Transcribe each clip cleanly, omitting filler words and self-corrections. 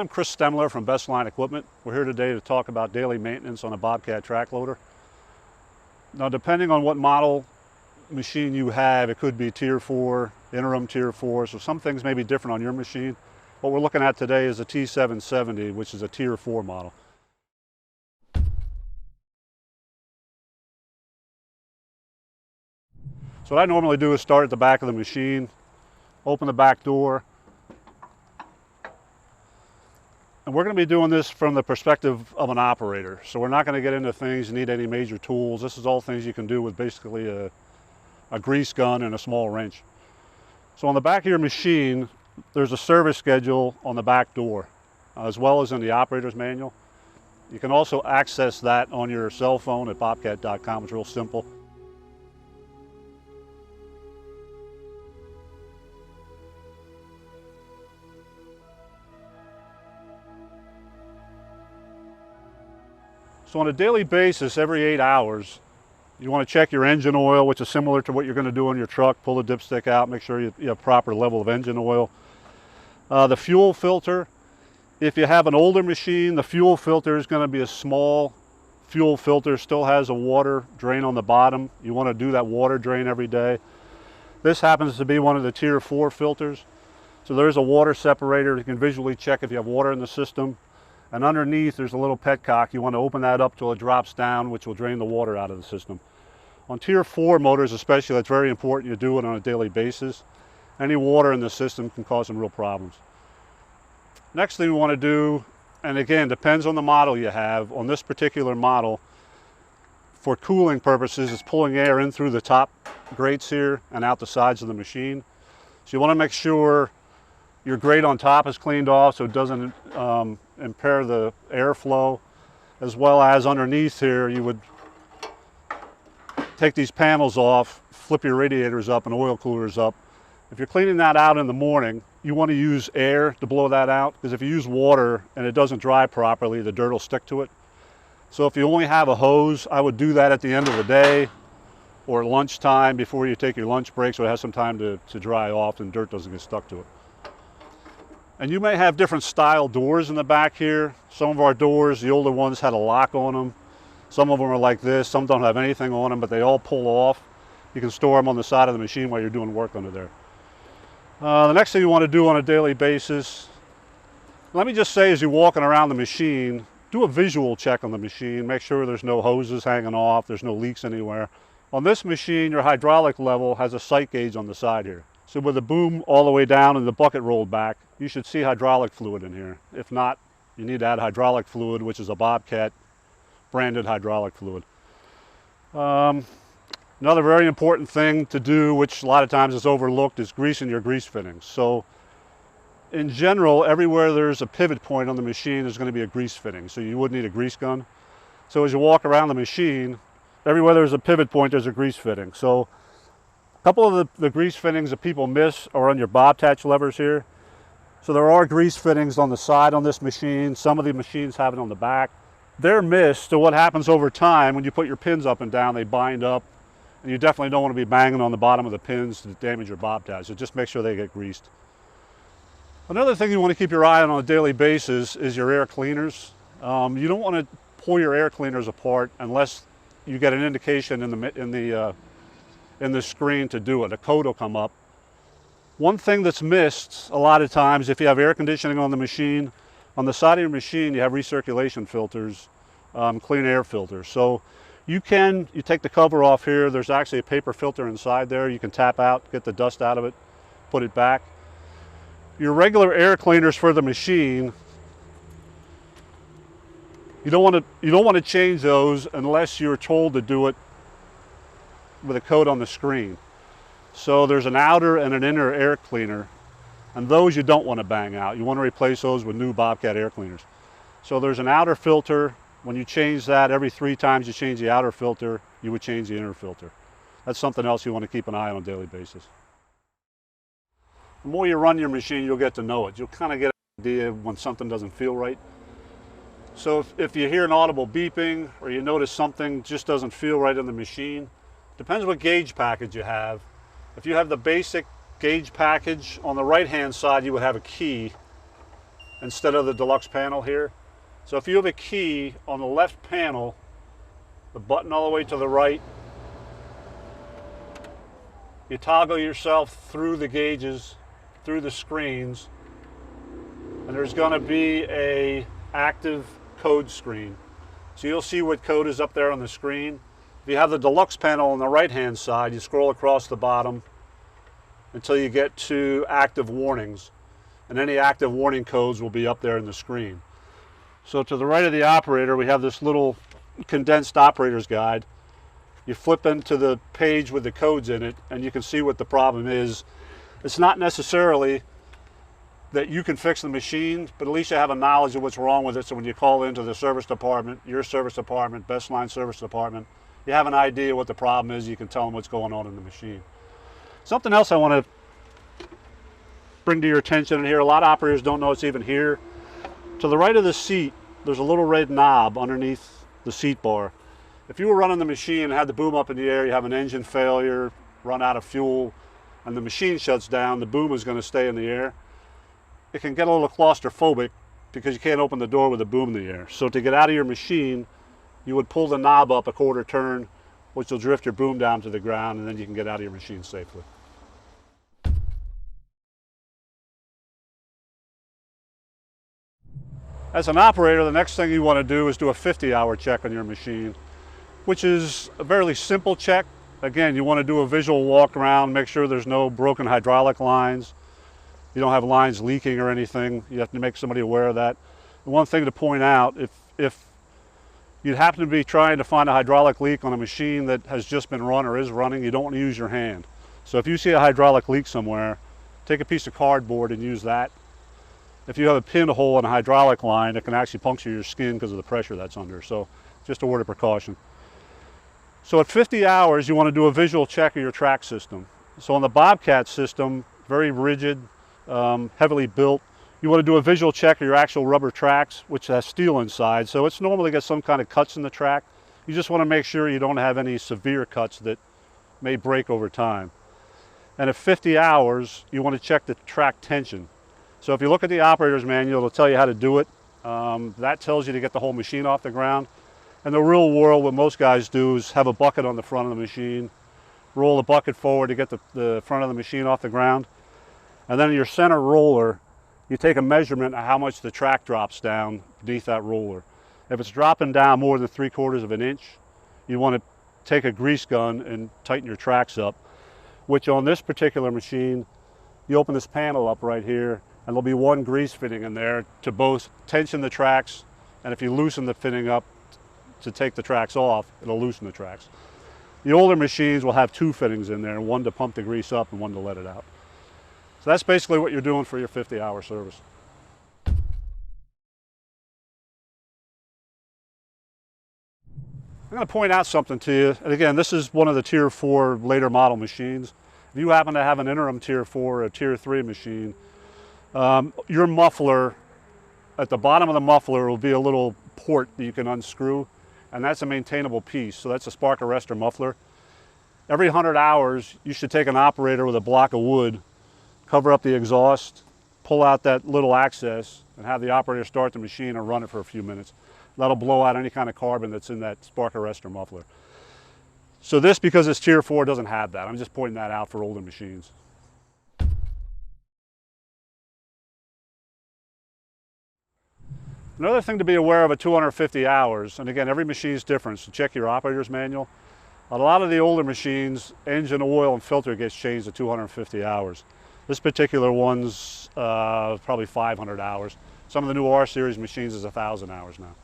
I'm Chris Stemler from Best Line Equipment. We're here today to talk about daily maintenance on a Bobcat track loader. Now, depending on what model machine you have, it could be Tier 4, interim Tier 4, so some things may be different on your machine. What we're looking at today is a T770, which is a Tier 4 model. So what I normally do is start at the back of the machine, open the back door, and we're going to be doing this from the perspective of an operator. So we're not going to get into things you need any major tools. This is all things you can do with basically a grease gun and a small wrench. So on the back of your machine, there's a service schedule on the back door, as well as in the operator's manual. You can also access that on your cell phone at bobcat.com. It's real simple. So on a daily basis, every 8 hours, you want to check your engine oil, which is similar to what you're going to do on your truck. Pull the dipstick out, make sure you have proper level of engine oil. The fuel filter, if you have an older machine, the fuel filter is going to be a small fuel filter, still has a water drain on the bottom. You want to do that water drain every day. This happens to be one of the Tier 4 filters. So there's a water separator. You can visually check if you have water in the system. And underneath there's a little petcock. You want to open that up till it drops down, which will drain the water out of the system. On Tier 4 motors especially, that's very important you do it on a daily basis. Any water in the system can cause some real problems. Next thing we want to do, and again, depends on the model you have. On this particular model, for cooling purposes, is pulling air in through the top grates here and out the sides of the machine. So you want to make sure your grate on top is cleaned off so it doesn't impair the airflow, as well as underneath here you would take these panels off, flip your radiators up and oil coolers up. If you're cleaning that out in the morning, you want to use air to blow that out, because if you use water and it doesn't dry properly, the dirt will stick to it. So if you only have a hose, I would do that at the end of the day or lunchtime before you take your lunch break, so it has some time to dry off and dirt doesn't get stuck to it. And you may have different style doors in the back here. Some of our doors, the older ones, had a lock on them. Some of them are like this. Some don't have anything on them, but they all pull off. You can store them on the side of the machine while you're doing work under there. The next thing you want to do on a daily basis, let me just say, as you're walking around the machine, do a visual check on the machine. Make sure there's no hoses hanging off, there's no leaks anywhere. On this machine, your hydraulic level has a sight gauge on the side here. So with the boom all the way down and the bucket rolled back, you should see hydraulic fluid in here. If not, you need to add hydraulic fluid, which is a Bobcat branded hydraulic fluid. Another very important thing to do, which a lot of times is overlooked, is greasing your grease fittings. So in general, everywhere there's a pivot point on the machine, there's going to be a grease fitting. So you would need a grease gun. So as you walk around the machine, everywhere there's a pivot point, there's a grease fitting. So a couple of the grease fittings that people miss are on your bob touch levers here. So there are grease fittings on the side on this machine. Some of the machines have it on the back. They're missed, so what happens over time, when you put your pins up and down, they bind up, and you definitely don't want to be banging on the bottom of the pins to damage your bob touch. So just make sure they get greased. Another thing you want to keep your eye on a daily basis is your air cleaners. You don't want to pull your air cleaners apart unless you get an indication in the screen to do it. A code will come up. One thing that's missed a lot of times, if you have air conditioning on the machine, on the side of your machine you have recirculation filters, clean air filters. So you take the cover off here, there's actually a paper filter inside there. You can tap out, get the dust out of it, put it back. Your regular air cleaners for the machine, you don't want to change those unless you're told to do it with a code on the screen. So there's an outer and an inner air cleaner, and those you don't want to bang out. You want to replace those with new Bobcat air cleaners. So there's an outer filter. When you change that, every 3 times you change the outer filter, you would change the inner filter. That's something else you want to keep an eye on a daily basis. The more you run your machine, you'll get to know it. You'll kind of get an idea when something doesn't feel right. So if you hear an audible beeping or you notice something just doesn't feel right in the machine, depends what gauge package you have. If you have the basic gauge package, on the right hand side you would have a key instead of the deluxe panel here. So if you have a key on the left panel, the button all the way to the right, you toggle yourself through the gauges, through the screens, and there's going to be a active code screen. So you'll see what code is up there on the screen. If you have the deluxe panel on the right hand side, you scroll across the bottom until you get to active warnings, and any active warning codes will be up there in the screen. So to the right of the operator, we have this little condensed operator's guide. You flip into the page with the codes in it, and you can see what the problem is. It's not necessarily that you can fix the machine, but at least you have a knowledge of what's wrong with it, so when you call into the service department, your service department, Best Line service department, you have an idea what the problem is. You can tell them what's going on in the machine. Something else I want to bring to your attention here, a lot of operators don't know it's even here. To the right of the seat, there's a little red knob underneath the seat bar. If you were running the machine and had the boom up in the air, you have an engine failure, run out of fuel, and the machine shuts down, the boom is going to stay in the air. It can get a little claustrophobic because you can't open the door with the boom in the air. So to get out of your machine, you would pull the knob up a quarter turn, which will drift your boom down to the ground, and then you can get out of your machine safely. As an operator, the next thing you want to do is do a 50-hour check on your machine, which is a fairly simple check. Again, you want to do a visual walk around, make sure there's no broken hydraulic lines. You don't have lines leaking or anything. You have to make somebody aware of that. And one thing to point out, if you happen to be trying to find a hydraulic leak on a machine that has just been run or is running, you don't want to use your hand. So if you see a hydraulic leak somewhere, take a piece of cardboard and use that. If you have a pinhole in a hydraulic line, it can actually puncture your skin because of the pressure that's under. So just a word of precaution. So at 50 hours, you want to do a visual check of your track system. So on the Bobcat system, very rigid, heavily built, you want to do a visual check of your actual rubber tracks, which has steel inside. So it's normally got some kind of cuts in the track. You just want to make sure you don't have any severe cuts that may break over time. And at 50 hours, you want to check the track tension. So if you look at the operator's manual, it'll tell you how to do it. That tells you to get the whole machine off the ground. In the real world, what most guys do is have a bucket on the front of the machine, roll the bucket forward to get the front of the machine off the ground, and then in your center roller, you take a measurement of how much the track drops down beneath that roller. If it's dropping down more than 3/4 of an inch, you want to take a grease gun and tighten your tracks up, which on this particular machine, you open this panel up right here, and there'll be one grease fitting in there to both tension the tracks, and if you loosen the fitting up to take the tracks off, it'll loosen the tracks. The older machines will have two fittings in there, one to pump the grease up and one to let it out. So that's basically what you're doing for your 50-hour service. I'm going to point out something to you, and again, this is one of the Tier 4 later model machines. If you happen to have an interim Tier 4 or a Tier 3 machine, your muffler, at the bottom of the muffler will be a little port that you can unscrew, and that's a maintainable piece. So that's a spark arrestor muffler. Every 100 hours, you should take an operator with a block of wood, cover up the exhaust, pull out that little access, and have the operator start the machine and run it for a few minutes. That'll blow out any kind of carbon that's in that spark arrestor muffler. So this, because it's Tier 4, doesn't have that. I'm just pointing that out for older machines. Another thing to be aware of at 250 hours, and again, every machine is different, so check your operator's manual. On a lot of the older machines, engine oil and filter gets changed at 250 hours. This particular one's probably 500 hours. Some of the new R-Series machines is 1,000 hours now.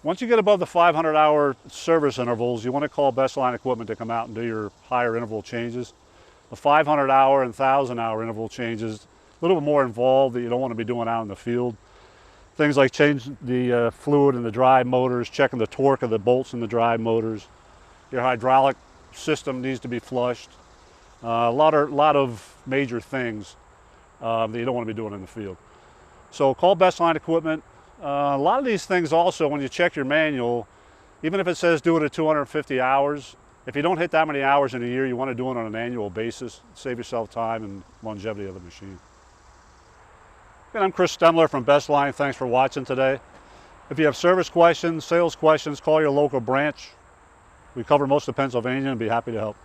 Once you get above the 500-hour service intervals, you want to call Best Line Equipment to come out and do your higher interval changes. The 500-hour and 1,000-hour interval changes, a little bit more involved that you don't want to be doing out in the field. Things like changing the fluid in the drive motors, checking the torque of the bolts in the drive motors. Your hydraulic system needs to be flushed. A lot of major things that you don't want to be doing in the field. So call Best Line Equipment. A lot of these things also, when you check your manual, even if it says do it at 250 hours, if you don't hit that many hours in a year, you want to do it on an annual basis. Save yourself time and longevity of the machine. And I'm Chris Stemler from Best Line. Thanks for watching today. If you have service questions, sales questions, call your local branch. We cover most of Pennsylvania and be happy to help.